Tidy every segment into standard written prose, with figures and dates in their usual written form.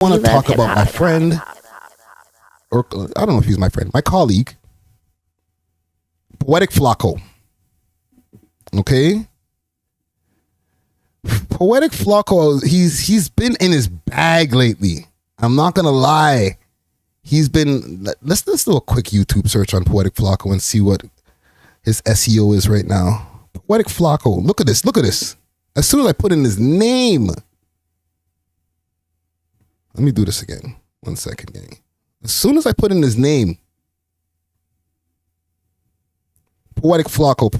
want to talk about my friend, or I don't know if he's my friend, my colleague, Poetic Flaco. Okay? Poetic Flaco, he's been in his bag lately. I'm not gonna lie. He's been, let's do a quick YouTube search on Poetic Flaco and see what his SEO is right now. Poetic Flaco, look at this, look at this. As soon as I put in his name, let me do this again. 1 second, gang. As soon as I put in his name, Poetic Flaco,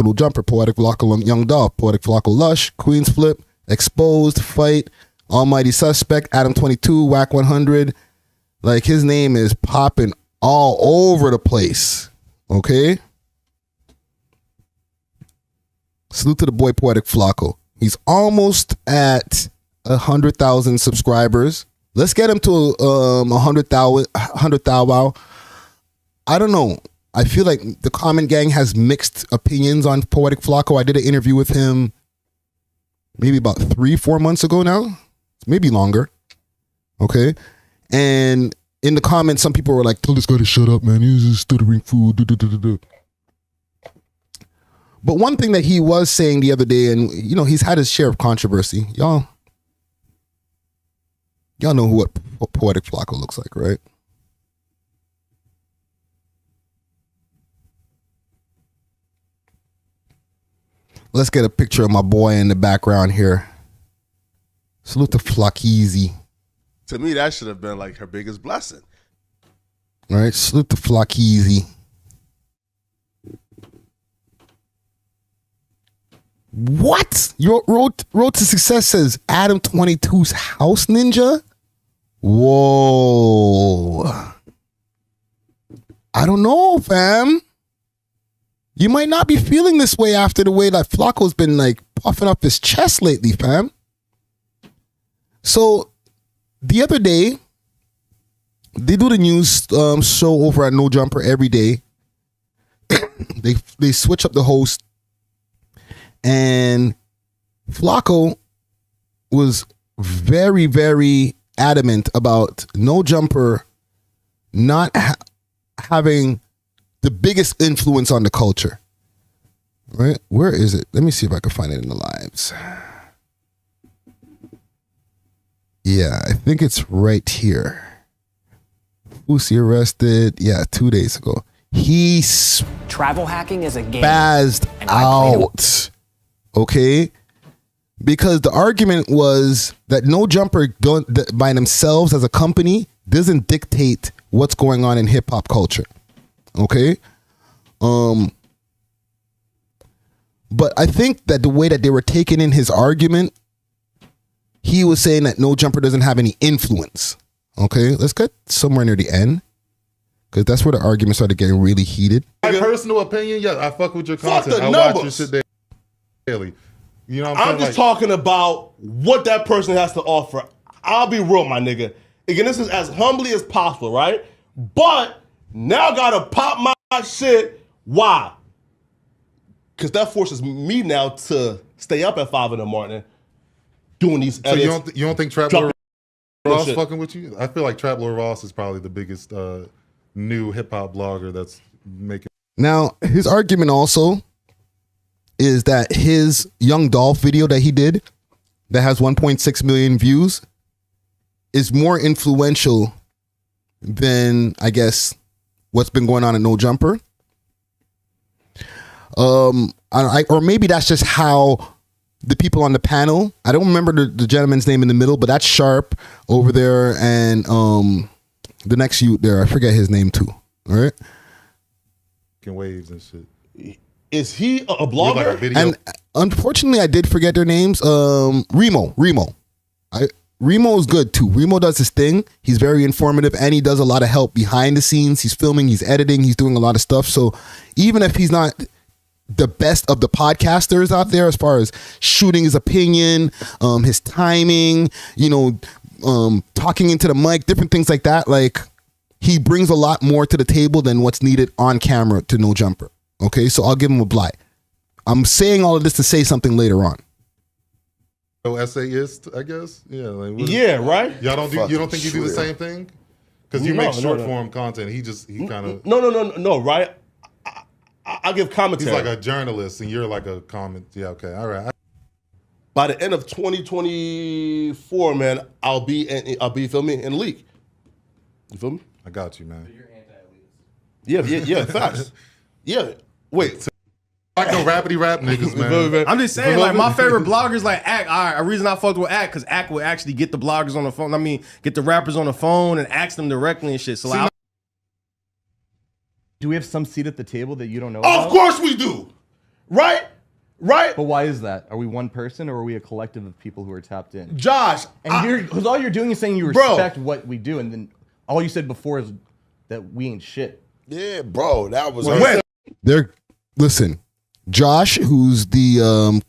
No Jumper, Poetic Flaco, Young Dolph, Poetic Flaco, Lush, Queen's Flip, Exposed, Fight, Almighty Suspect, Adam 22, Whack 100. Like, his name is popping all over the place. Okay? Salute to the boy Poetic Flaco. He's almost at 100,000 subscribers. Let's get him to 100,000 wow. I don't know. I feel like the comment gang has mixed opinions on Poetic Flaco. I did an interview with him maybe about 3-4 months ago now. Maybe longer. Okay. And in the comments, some people were like, tell this guy to shut up, man. He's just stuttering fool. But one thing that he was saying the other day, and you know, he's had his share of controversy. Y'all know what Poetic Flaco looks like, right? Let's get a picture of my boy in the background here. Salute to Flackeezy. To me, that should have been like her biggest blessing. All right, salute to Flackeezy. What? Your road to success says Adam 22's house ninja? Whoa. I don't know, fam. You might not be feeling this way after the way that Flaco's been like puffing up his chest lately, fam. So the other day, they do the news show over at No Jumper every day. they switch up the host, and Flaco was very, very adamant about No Jumper not having the biggest influence on the culture. Right? Where is it? Let me see if I can find it in the lives. Yeah, I think it's right here. Uzi arrested, 2 days ago. He travel hacking is a game. Spazzed out. Okay? Because the argument was that No Jumper by themselves as a company doesn't dictate what's going on in hip hop culture. Okay? But I think that the way that they were taking in his argument, he was saying that No Jumper doesn't have any influence. Okay, let's get somewhere near the end, because that's where the argument started getting really heated. My personal opinion, yeah, I fuck with your content. I watch your shit daily. You know what I'm saying? I'm just talking about what that person has to offer. I'll be real, my nigga. Again, this is as humbly as possible, right? But now I gotta pop my shit. Why? Because that forces me now to stay up at 5 in the morning doing these edits. So you don't think Trap Lord Ross fucking with you? I feel like Trap Lord Ross is probably the biggest new hip hop blogger that's making. Now, his argument also is that his Young Dolph video that he did that has 1.6 million views is more influential than, I guess, what's been going on at No Jumper. Or maybe that's just how the people on the panel, I don't remember the gentleman's name in the middle, but that's Sharp over there, and the next youth there, I forget his name too. All right, waves and shit. Is he a blogger? Like and unfortunately, I did forget their names. Remo. Remo is good too. Remo does his thing. He's very informative, and he does a lot of help behind the scenes. He's filming, he's editing, he's doing a lot of stuff. So even if he's not the best of the podcasters out there as far as shooting his opinion, his timing, talking into the mic, different things like that, like, he brings a lot more to the table than what's needed on camera to No Jumper. Okay, so I'll give him a blight. I'm saying all of this to say something later on. essayist, I guess. Yeah, like, Yeah, right. Y'all don't do. You don't think you do the same thing? Because you make short form content. He kind of no, right? I give commentary. He's like a journalist, and you're like a comment. Yeah, okay, all right. By the end of 2024, man, I'll be feel me in the league. You feel me? I got you, man. So you're anti-elitist. Yeah, facts. Yeah, wait. Like the rapidy rap niggas, man. I'm just saying, like, my favorite bloggers like Act. All right, a reason I fucked with Act, because Act would actually get the bloggers on the phone. I mean, get the rappers on the phone and ask them directly and shit. So like, do we have some seat at the table that you don't know about? Of course we do. Right? But why is that? Are we one person or are we a collective of people who are tapped in? Josh. And because all you're doing is saying you respect what we do, and then all you said before is that we ain't shit. Yeah, bro, that was. Listen, Josh, who's the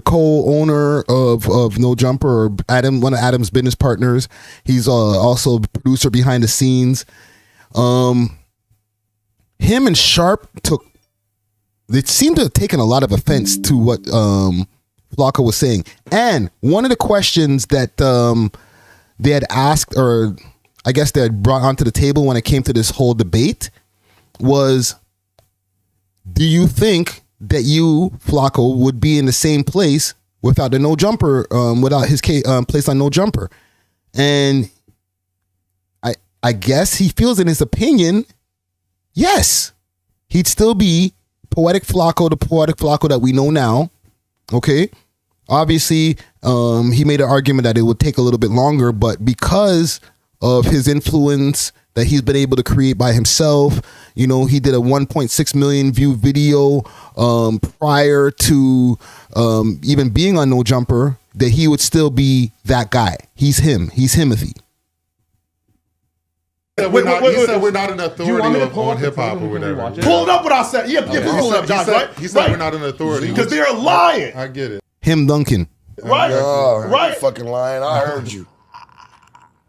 co-owner of No Jumper, or Adam, one of Adam's business partners. He's also a producer behind the scenes. Him and Sharp they seem to have taken a lot of offense to what Flakko was saying. And one of the questions that they had asked, or I guess they had brought onto the table when it came to this whole debate, was, do you think that you, Flakko, would be in the same place without the No Jumper, without his place on No Jumper? And I guess he feels in his opinion, yes, he'd still be Poetic Flaco, the Poetic Flaco that we know now. Okay. Obviously, he made an argument that it would take a little bit longer, but because of his influence that he's been able to create by himself, he did a 1.6 million view video prior to even being on No Jumper, that he would still be that guy. He's him. He's Himothy. He said we're not an authority on hip hop or whatever. Pull it up what I said. Yeah, pull it up, Josh, right? He said we're not an authority. Because they're lying. I get it. Him Duncan. Right? Right? Fucking lying. I heard you.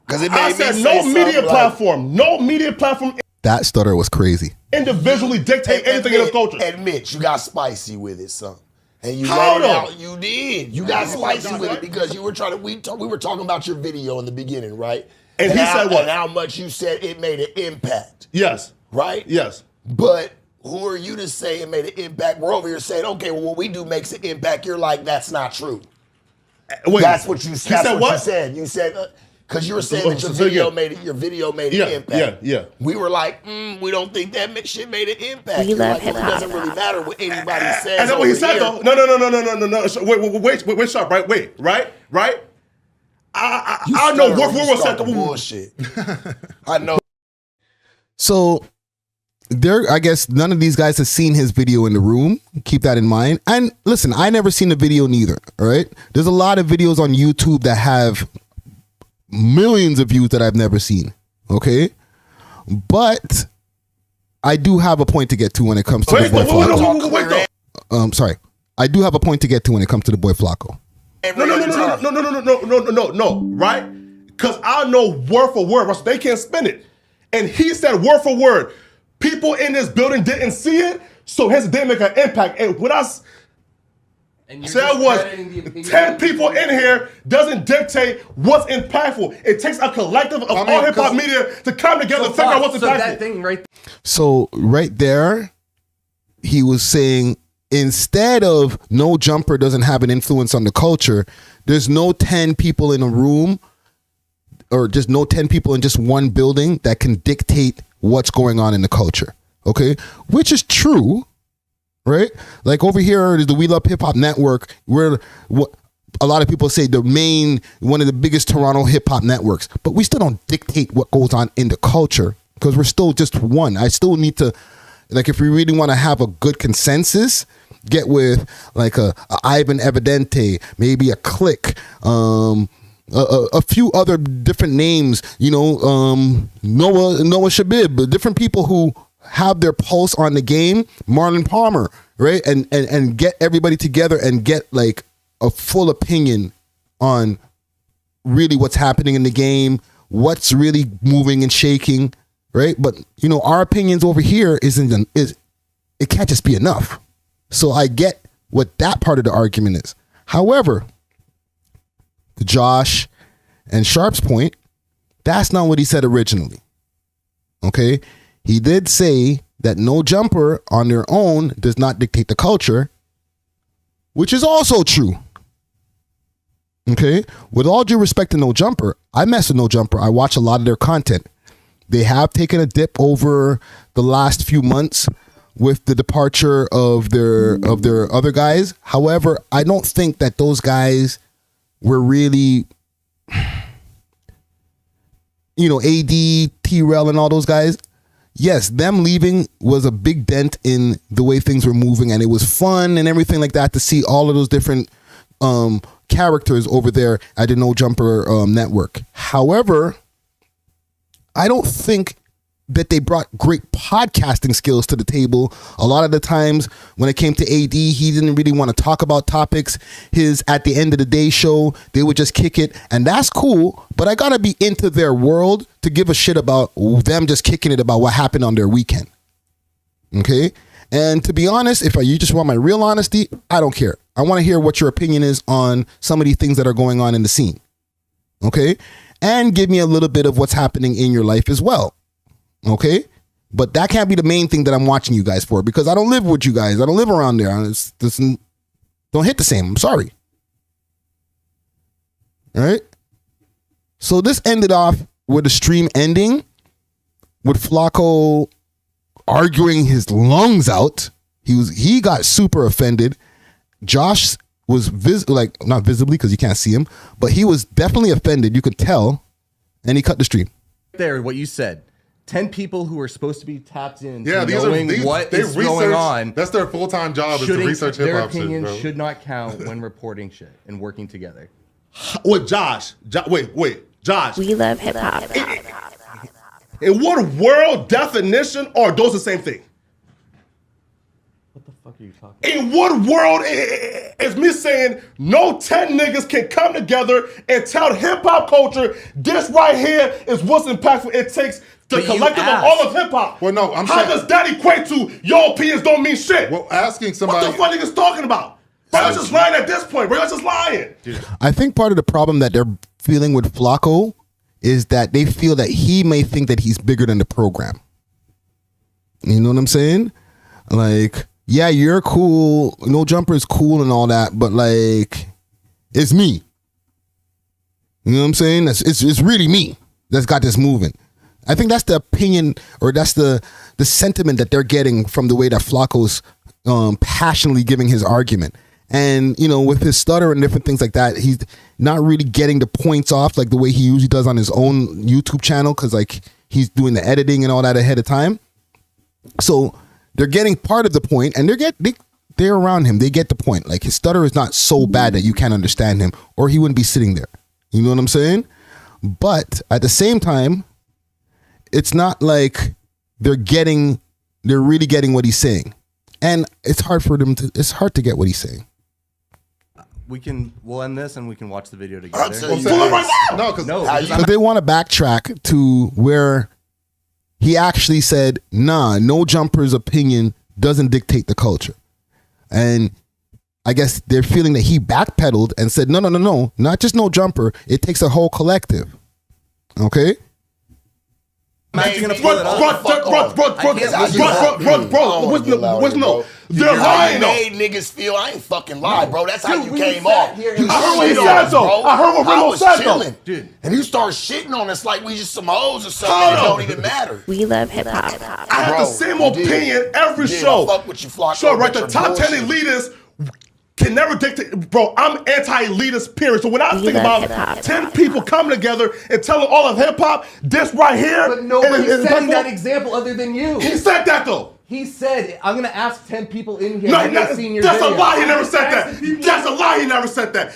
Because it made I said no media platform. No media platform. That stutter was crazy. Individually dictate anything in the culture. Admit you got spicy with it, son. And you How let it though? out. You did. You got spicy with it because you were trying to. We were talking about your video in the beginning, right? And he said what? And how much you said it made an impact. Yes. Right? Yes. But who are you to say it made an impact? We're over here saying, okay, well, what we do makes an impact. You're like, that's not true. Wait, that's what you said. Said what? You said. You said because you were saying that your video made an impact. Yeah. We were like, we don't think that shit made an impact. We love hip hop. It doesn't really matter what anybody says. And that's what he said though. No. Wait, Sharp, right? Wait, right? I know word for word was said. Bullshit. I know. So I guess none of these guys have seen his video in the room. Keep that in mind. And listen, I never seen the video neither. All right. There's a lot of videos on YouTube that have millions of views that I've never seen. Okay. But I do have a point to get to when it comes to the boy Flakko. Sorry. I do have a point to get to when it comes to the boy Flakko. No, right? Because I know word for word, Russell. They can't spin it. And he said word for word. People in this building didn't see it, so his didn't make an impact. And what I said was 10 people in here doesn't dictate what's impactful. It takes a collective of all hip-hop media to come together and figure out what's impactful. That thing right there. So right there, he was saying, instead of No Jumper doesn't have an influence on the culture, there's no 10 people in a room or just no 10 people in just one building that can dictate what's going on in the culture. Okay? Which is true, right? Like over here is the We Love Hip Hop Network, where a lot of people say one of the biggest Toronto hip hop networks, but we still don't dictate what goes on in the culture because we're still just one. I still need to, like, if we really want to have a good consensus, get with like a Ivan Evidente, maybe a Click, a few other different names, Noah Shabib, different people who have their pulse on the game, Marlon Palmer, right? And get everybody together and get like a full opinion on really what's happening in the game, what's really moving and shaking, right? But our opinions over here it can't just be enough. So I get what that part of the argument is. However, to Josh and Sharp's point, that's not what he said originally. Okay? He did say that No Jumper on their own does not dictate the culture, which is also true. Okay? With all due respect to No Jumper, I mess with No Jumper. I watch a lot of their content. They have taken a dip over the last few months with the departure of their other guys. However, I don't think that those guys were really, AD, T-Rel, and all those guys. Yes, them leaving was a big dent in the way things were moving, and it was fun and everything like that to see all of those different characters over there at the No Jumper network. However, I don't think that they brought great podcasting skills to the table. A lot of the times when it came to AD, he didn't really want to talk about topics. His At the End of the Day show, they would just kick it, and that's cool, but I gotta be into their world to give a shit about them just kicking it about what happened on their weekend. Okay? And to be honest, if you just want my real honesty, I don't care. I want to hear what your opinion is on some of these things that are going on in the scene. Okay? And give me a little bit of what's happening in your life as well. Okay? But that can't be the main thing that I'm watching you guys for, because I don't live with you guys. I don't live around there. Don't hit the same. I'm sorry. All right? So this ended off with the stream ending with Flacco arguing his lungs out. He got super offended. Josh was not visibly because you can't see him, but he was definitely offended. You could tell, and he cut the stream. There, what you said. 10 people who are supposed to be tapped in, Yeah, knowing what is going on. That's their full-time job, is to research hip Their hop shit, opinions bro. should not count when reporting shit and working together. With Josh. Wait, Josh. We love hip hop. In what world definition are those the same thing? What the fuck are you talking about? In what world is me saying no 10 niggas can come together and tell hip hop culture this right here is what's impactful? It takes the But you collective of asked. all of hip hop. Well, no, I'm How saying- does that equate to your opinions don't mean shit? Well, asking somebody... What the fuck niggas talking about? Bro, you're just lying at this point, bro. You're just lying. I think part of the problem that they're feeling with Flacco is that they feel that he may think that he's bigger than the program. You know what I'm saying? Like, yeah, you're cool. No Jumper is cool and all that, but like, it's me. You know what I'm saying? It's really me that's got this moving. I think that's the opinion, or that's the sentiment that they're getting from the way that Flacco's passionately giving his argument. And, with his stutter and different things like that, he's not really getting the points off like the way he usually does on his own YouTube channel, because like he's doing the editing and all that ahead of time. So they're getting part of the point, and they're around him. They get the point. Like, his stutter is not so bad that you can't understand him, or he wouldn't be sitting there. You know what I'm saying? But at the same time, it's not like they're really getting what he's saying. And it's hard to get what he's saying. We'll end this and we can watch the video together. Because they want to backtrack to where he actually said, nah, No Jumper's opinion doesn't dictate the culture. And I guess they're feeling that he backpedaled and said, no, not just No Jumper. It takes a whole collective. Okay? Bro, they're lying though. Made niggas feel I ain't fucking lying, bro. That's how you came off. I heard what he said though. I heard what Remo said though. Dude. And you start shitting on us like we just some hoes or something. It don't even matter. We love hip hop. I have the same opinion every show. Fuck with you, Flacco. Sure, right? The top 10 elitists can never dictate. Bro, I'm anti-elitist, period. So when I think about 10 people coming together and telling all of hip hop, this right here. But nobody said that example other than you. He said that though. He said, I'm going to ask 10 people in here. That's a lie. He never said that. That's a lie. He never said that.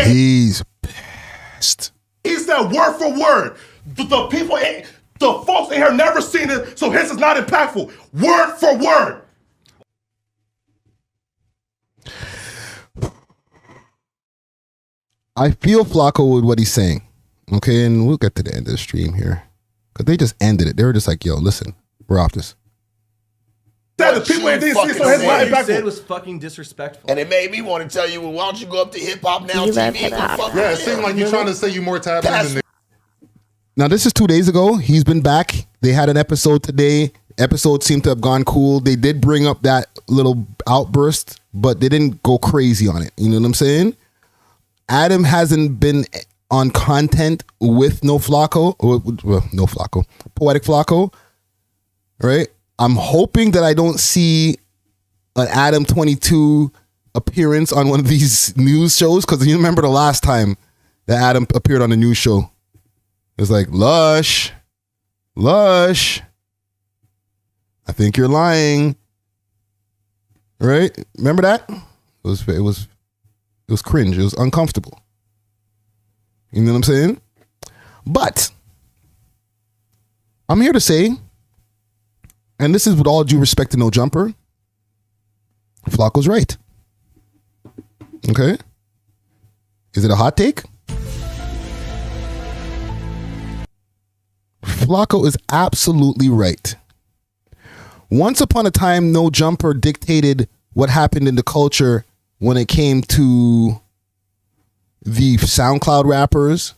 He's pissed. He said word for word. The people, the folks in here never seen it, so his is not impactful. Word for word. I feel Flacco with what he's saying. Okay, and we'll get to the end of the stream here. Because they just ended it. They were just like, yo, listen, we're off this. Said the what people you in DC fucking so his said. right You back. said was fucking disrespectful. And it made me want to tell you, well, why don't you go up to Hip Hop Now You TV love and go hip-hop. fuck Yeah, it with seemed him, like you're nigga. trying to say you more tapped in That's than Now, this is 2 days ago. He's been back. They had an episode today. Episode seemed to have gone cool. They did bring up that little outburst, but they didn't go crazy on it. You know what I'm saying? Adam hasn't been on content with No Flaco, Poetic Flaco, right? I'm hoping that I don't see an Adam 22 appearance on one of these news shows, because you remember the last time that Adam appeared on a news show. It was like, Lush, I think you're lying. Right? Remember that? It was cringe. It was uncomfortable. You know what I'm saying? But I'm here to say, and this is with all due respect to No Jumper, Flacco's right. Okay? Is it a hot take? Flacco is absolutely right. Once upon a time, No Jumper dictated what happened in the culture when it came to the SoundCloud rappers.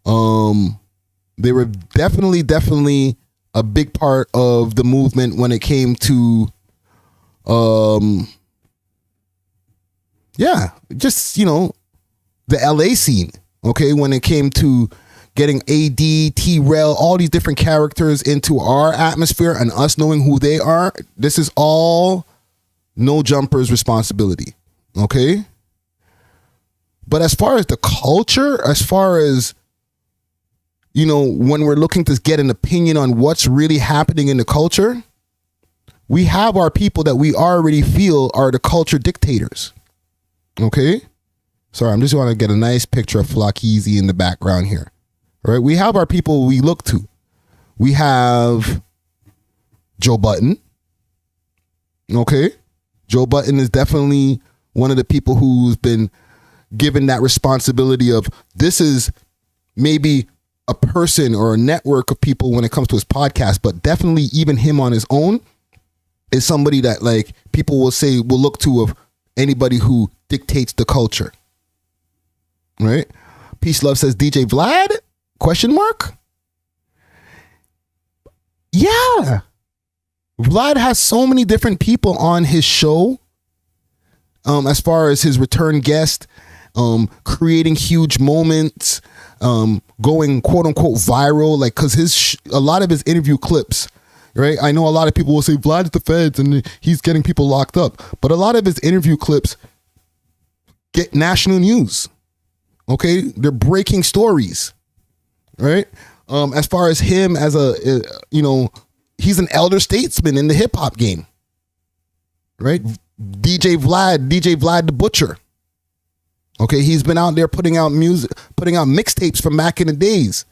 They were definitely a big part of the movement when it came to, just, the LA scene. Okay. When it came to getting AD, T-Rail, all these different characters into our atmosphere and us knowing who they are, this is all No Jumper's responsibility. Okay? But as far as the culture, as far as, when we're looking to get an opinion on what's really happening in the culture, we have our people that we already feel are the culture dictators. Okay? Sorry, I'm just want to get a nice picture of Flackeezy in the background here. Right? We have our people we look to. We have Joe Budden. Okay? Joe Budden is definitely one of the people who's been given that responsibility of, this is maybe a person or a network of people when it comes to his podcast, but definitely even him on his own is somebody that, like, people will say, will look to of anybody who dictates the culture. Right? Peace Love says, DJ Vlad? Question mark? Yeah. Vlad has so many different people on his show. As far as his return guest, creating huge moments, going quote unquote viral, like, cause a lot of his interview clips, right? I know a lot of people will say Vlad's the feds and he's getting people locked up, but a lot of his interview clips get national news. Okay, they're breaking stories. Right. As far as him as he's an elder statesman in the hip hop game. Right. DJ Vlad the Butcher. Okay. He's been out there putting out music, putting out mixtapes from back in the days.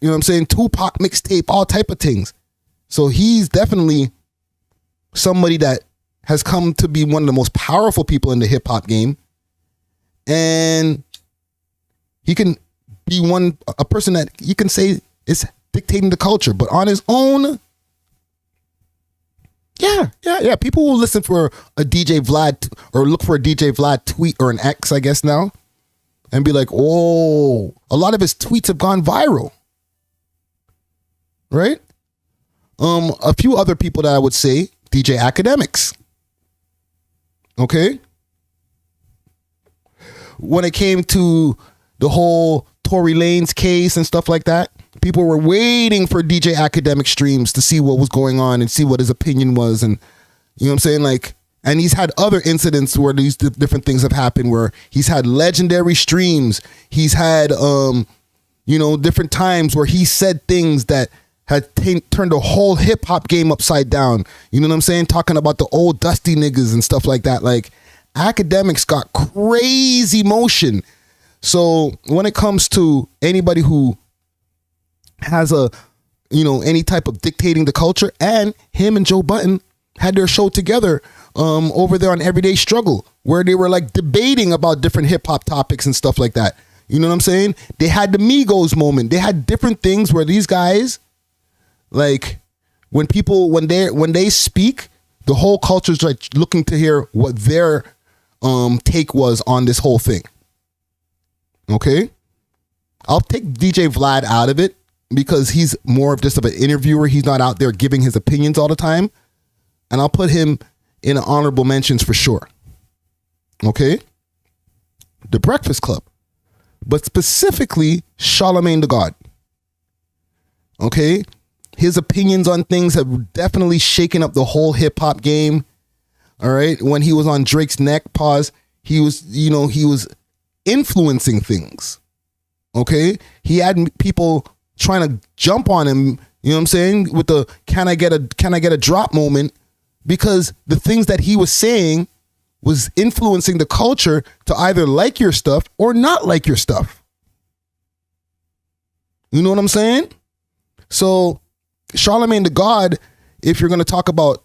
You know what I'm saying? Tupac mixtape, all type of things. So he's definitely somebody that has come to be one of the most powerful people in the hip hop game. And he can be a person that you can say is dictating the culture, but on his own, yeah. People will listen for a DJ Vlad or look for a DJ Vlad tweet or an X, I guess now, and be like, oh, a lot of his tweets have gone viral, right? A few other people that I would say, DJ Academics. Okay. When it came to the whole Tory Lanez case and stuff like that, people were waiting for DJ Academic streams to see what was going on and see what his opinion was. And you know what I'm saying? Like, and he's had other incidents where these different things have happened, where he's had legendary streams. He's had, different times where he said things that had turned the whole hip hop game upside down. You know what I'm saying? Talking about the old dusty niggas and stuff like that. Like, Academics got crazy motion. So when it comes to anybody who has any type of dictating the culture, and him and Joe Budden had their show together over there on Everyday Struggle, where they were like debating about different hip hop topics and stuff like that. You know what I'm saying? They had the Migos moment. They had different things where these guys like when they speak, the whole culture's like looking to hear what their take was on this whole thing. Okay? I'll take DJ Vlad out of it because he's more of just of an interviewer. He's not out there giving his opinions all the time. And I'll put him in honorable mentions for sure. Okay? The Breakfast Club. But specifically, Charlemagne the God. Okay? His opinions on things have definitely shaken up the whole hip-hop game. All right? When he was on Drake's neck, he was influencing things. Okay? He had people trying to jump on him, you know what I'm saying, with the can I get a drop moment, because the things that he was saying was influencing the culture to either like your stuff or not like your stuff. You know what I'm saying? So Charlemagne the God, if you're going to talk about,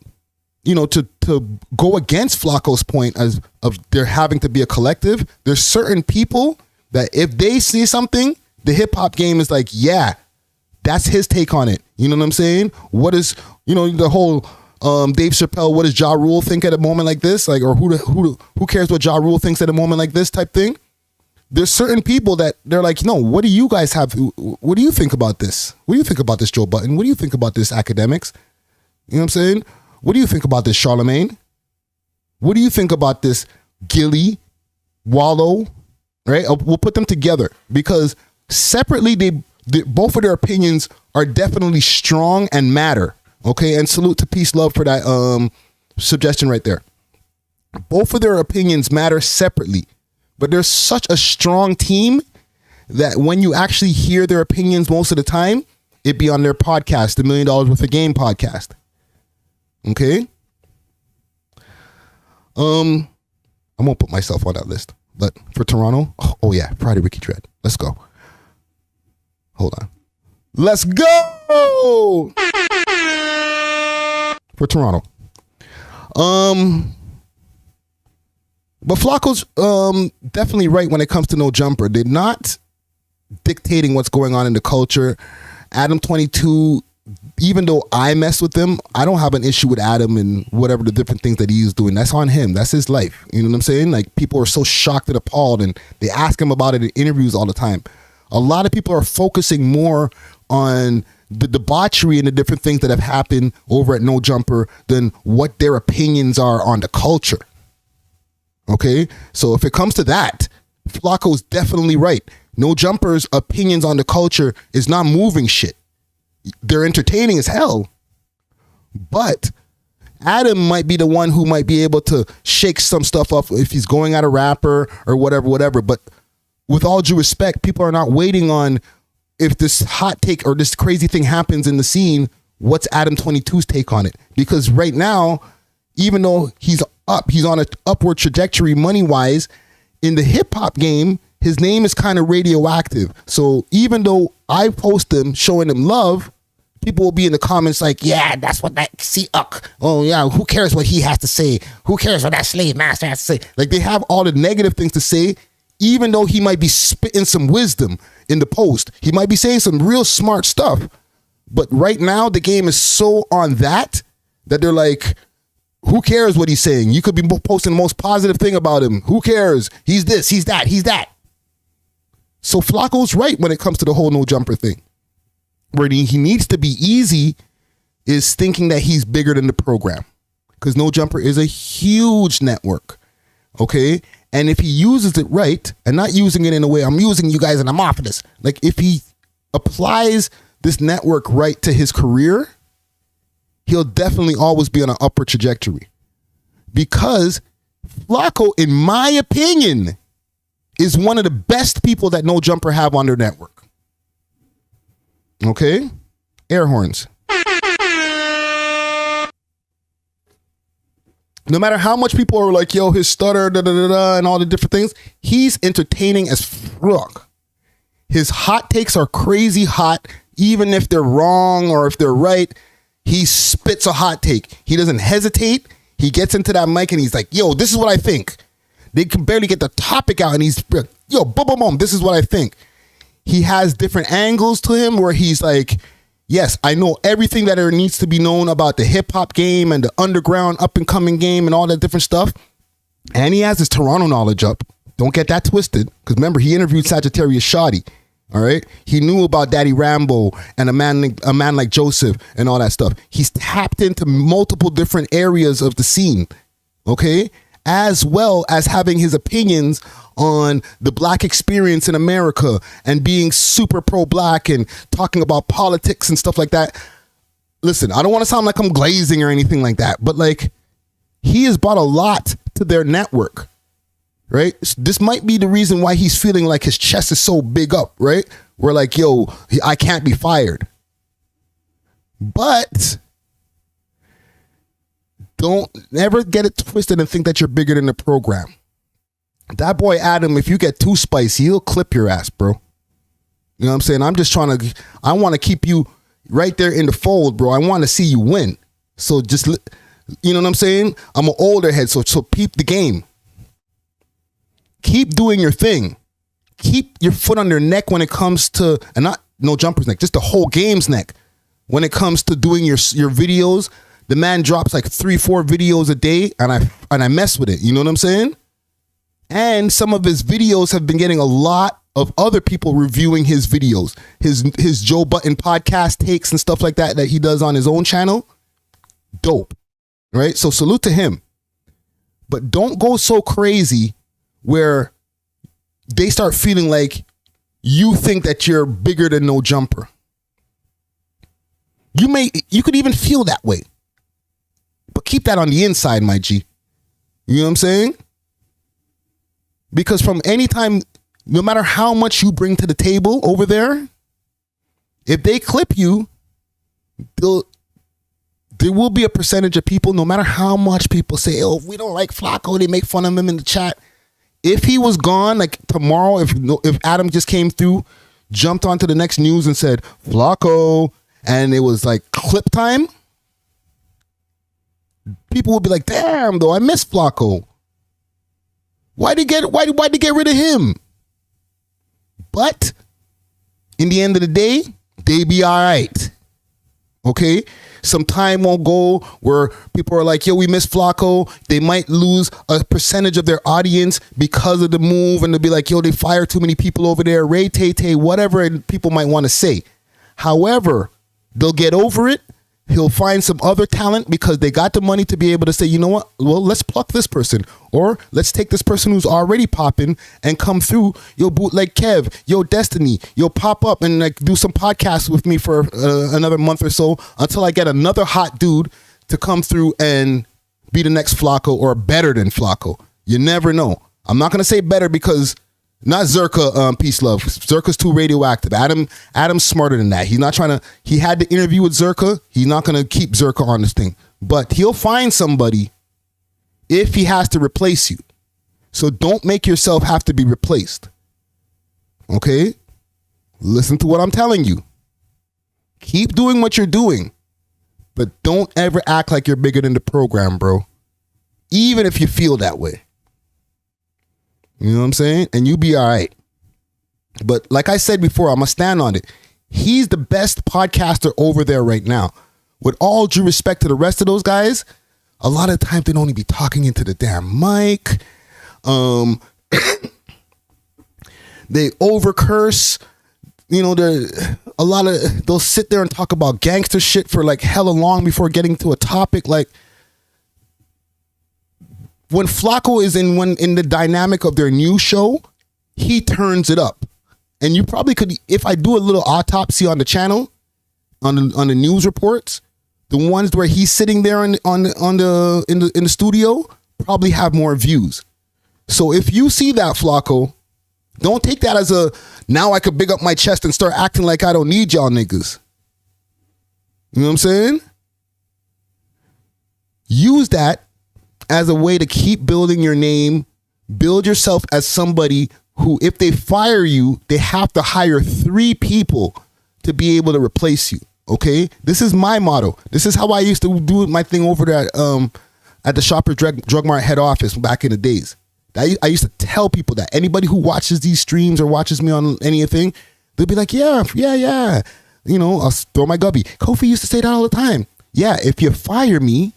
to go against Flacco's point of there having to be a collective, there's certain people that if they see something, the hip hop game is like, yeah, that's his take on it. You know what I'm saying? What is, the whole Dave Chappelle, what does Ja Rule think at a moment like this? Like, or who cares what Ja Rule thinks at a moment like this type thing? There's certain people that they're like, no, what do you guys have? What do you think about this? What do you think about this, Joe Button? What do you think about this, academics? You know what I'm saying? What do you think about this, Charlemagne? What do you think about this, Gilly, Wallow? Right? We'll put them together because separately, both of their opinions are definitely strong and matter. Okay, and salute to Peace Love for that suggestion right there. Both of their opinions matter separately, but there's such a strong team that when you actually hear their opinions most of the time, it be on their podcast, the $1 Million Worth of Game podcast. Okay? I won't put myself on that list, but for Toronto, oh yeah, Friday Ricky Dread. Let's go. Hold on. Let's go! For Toronto. But Flacco's definitely right when it comes to No Jumper. They're not dictating what's going on in the culture. Adam 22, even though I mess with him, I don't have an issue with Adam and whatever the different things that he's doing. That's on him. That's his life. You know what I'm saying? Like, people are so shocked and appalled, and they ask him about it in interviews all the time. A lot of people are focusing more on the debauchery and the different things that have happened over at No Jumper than what their opinions are on the culture. Okay? So if it comes to that, Flacco's definitely right. No Jumper's opinions on the culture is not moving shit. They're entertaining as hell. But Adam might be the one who might be able to shake some stuff up if he's going at a rapper or whatever. But with all due respect, people are not waiting on if this hot take or this crazy thing happens in the scene, what's Adam 22's take on it? Because right now, even though he's on an upward trajectory money-wise, in the hip-hop game, his name is kind of radioactive. So even though I post him showing him love, people will be in the comments like, yeah, that's what that, oh yeah, who cares what he has to say? Who cares what that slave master has to say? Like, they have all the negative things to say, even though he might be spitting some wisdom in the post. He might be saying some real smart stuff. But right now, the game is so on that they're like, who cares what he's saying? You could be posting the most positive thing about him. Who cares? He's this, he's that, he's that. So Flacco's right when it comes to the whole No Jumper thing. Where he needs to be easy is thinking that he's bigger than the program. Because No Jumper is a huge network. Okay? And if he uses it right, and not using it in a way, I'm using you guys and I'm off of this. Like, if he applies this network right to his career, he'll definitely always be on an upward trajectory. Because Flacco, in my opinion, is one of the best people that No Jumper have on their network. Okay? Air horns. No matter how much people are like, yo, his stutter, and all the different things, he's entertaining as fuck. His hot takes are crazy hot, even if they're wrong or if they're right. He spits a hot take. He doesn't hesitate. He gets into that mic and he's like, yo, this is what I think. They can barely get the topic out and he's, yo, boom, boom, boom, this is what I think. He has different angles to him where he's like, Yes, I know everything that there needs to be known about the hip hop game and the underground up and coming game and all that different stuff. And he has his Toronto knowledge up. Don't get that twisted. Because remember, he interviewed Sagittarius Shoddy. All right. He knew about Daddy Rambo and a man like Joseph and all that stuff. He's tapped into multiple different areas of the scene. Okay. As well as having his opinions on the black experience in America and being super pro-black and talking about politics and stuff like that. Listen, I don't want to sound like I'm glazing or anything like that, but like he has brought a lot to their network, right? This might be the reason why he's feeling like his chest is so big up, right? We're like, yo, I can't be fired. But don't never get it twisted and think that you're bigger than the program. That boy Adam, if you get too spicy, he'll clip your ass, bro. You know what I'm saying? I want to keep you right there in the fold, bro. I want to see you win. So just, you know what I'm saying? I'm an older head, so peep the game. Keep doing your thing. Keep your foot on their neck when it comes to, and not no jumper's neck, just the whole game's neck. When it comes to doing your videos, the man drops like 3-4 videos a day, and I mess with it. You know what I'm saying? And some of his videos have been getting a lot of other people reviewing his videos, his Joe Button podcast takes and stuff like that he does on his own channel. Dope, right? So salute to him. But don't go so crazy where they start feeling like you think that you're bigger than No Jumper. You could even feel that way. But keep that on the inside, my G. You know what I'm saying? Because from any time, no matter how much you bring to the table over there, if they clip you, there will be a percentage of people, no matter how much people say, oh, we don't like Flacco, they make fun of him in the chat. If he was gone, like tomorrow, if Adam just came through, jumped onto the next news and said, Flacco, and it was like clip time, people would be like, damn, though, I miss Flacco. Why'd they get rid of him? But in the end of the day, they be all right. Okay? Some time won't go where people are like, yo, we miss Flacco. They might lose a percentage of their audience because of the move, and they'll be like, yo, they fired too many people over there, Ray Tay, whatever, and people might want to say. However, they'll get over it. He'll find some other talent because they got the money to be able to say, you know what? Well, let's pluck this person, or let's take this person who's already popping and come through. Yo, Bootleg Kev, yo, Destiny, yo, pop up and like do some podcasts with me for another month or so until I get another hot dude to come through and be the next Flacco or better than Flacco. You never know. I'm not gonna say better because not Zerka, peace love. Zerka's too radioactive. Adam's smarter than that. He's not trying to, he had the interview with Zerka. He's not going to keep Zerka on this thing. But he'll find somebody if he has to replace you. So don't make yourself have to be replaced. Okay? Listen to what I'm telling you. Keep doing what you're doing. But don't ever act like you're bigger than the program, bro. Even if you feel that way. You know what I'm saying? And you be all right. But like I said before, I'm going to stand on it. He's the best podcaster over there right now. With all due respect to the rest of those guys, a lot of times they don't even be talking into the damn mic. They over curse. You know, they'll sit there and talk about gangster shit for like hella long before getting to a topic. Like, when Flacco is in the dynamic of their new show, he turns it up. And you probably could, if I do a little autopsy on the channel, on the news reports, the ones where he's sitting there in the studio probably have more views. So if you see that, Flacco, don't take that as now I could big up my chest and start acting like I don't need y'all niggas. You know what I'm saying? Use that as a way to keep building your name, build yourself as somebody who, if they fire you, they have to hire 3 people to be able to replace you. Okay? This is my motto. This is how I used to do my thing over there at the Shoppers Drug Mart head office back in the days. I used to tell people that anybody who watches these streams or watches me on anything, they'll be like, yeah. I'll throw my gubby. Kofi used to say that all the time. Yeah, if you fire me,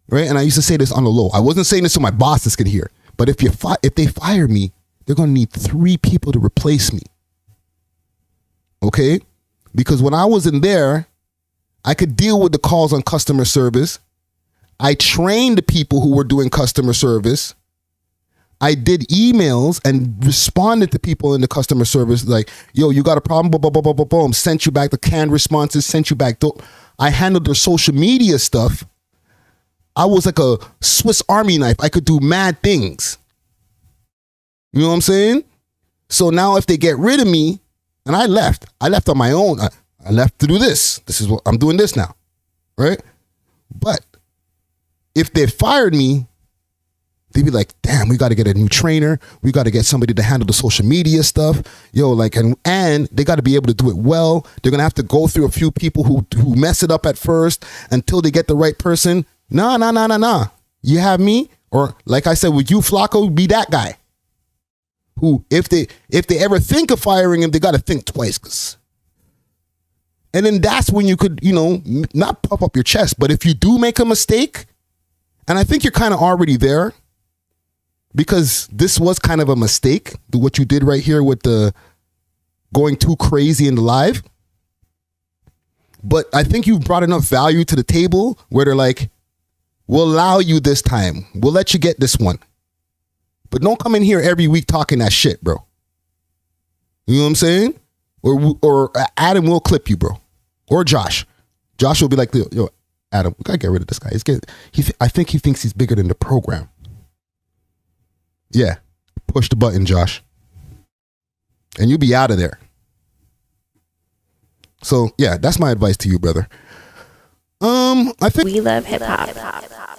right? And I used to say this on the low. I wasn't saying this so my bosses could hear. But if they fire me, they're going to need 3 people to replace me. Okay? Because when I was in there, I could deal with the calls on customer service. I trained the people who were doing customer service. I did emails and responded to people in the customer service like, yo, you got a problem, boom, boom, boom, boom, boom, boom. Sent you back the canned responses, sent you back. I handled their social media stuff. I was like a Swiss Army knife. I could do mad things. You know what I'm saying? So now if they get rid of me, and I left on my own. I left to do this. This is what I'm doing this now, right? But if they fired me, they'd be like, damn, we got to get a new trainer. We got to get somebody to handle the social media stuff. Yo, like, and they got to be able to do it well. They're going to have to go through a few people who mess it up at first until they get the right person. Nah. You have me, or like I said, with you, Flacco, be that guy. Who, if they ever think of firing him, they got to think twice. And then that's when you could, not puff up your chest. But if you do make a mistake, and I think you're kind of already there, because this was kind of a mistake, what you did right here with the going too crazy in the live. But I think you've brought enough value to the table where they're like, we'll allow you this time. We'll let you get this one. But don't come in here every week talking that shit, bro. You know what I'm saying? Or Adam will clip you, bro. Or Josh. Josh will be like, yo, Adam, we gotta get rid of this guy. I think he thinks he's bigger than the program. Yeah. Push the button, Josh. And you'll be out of there. So yeah, that's my advice to you, brother. I think we love hip hop.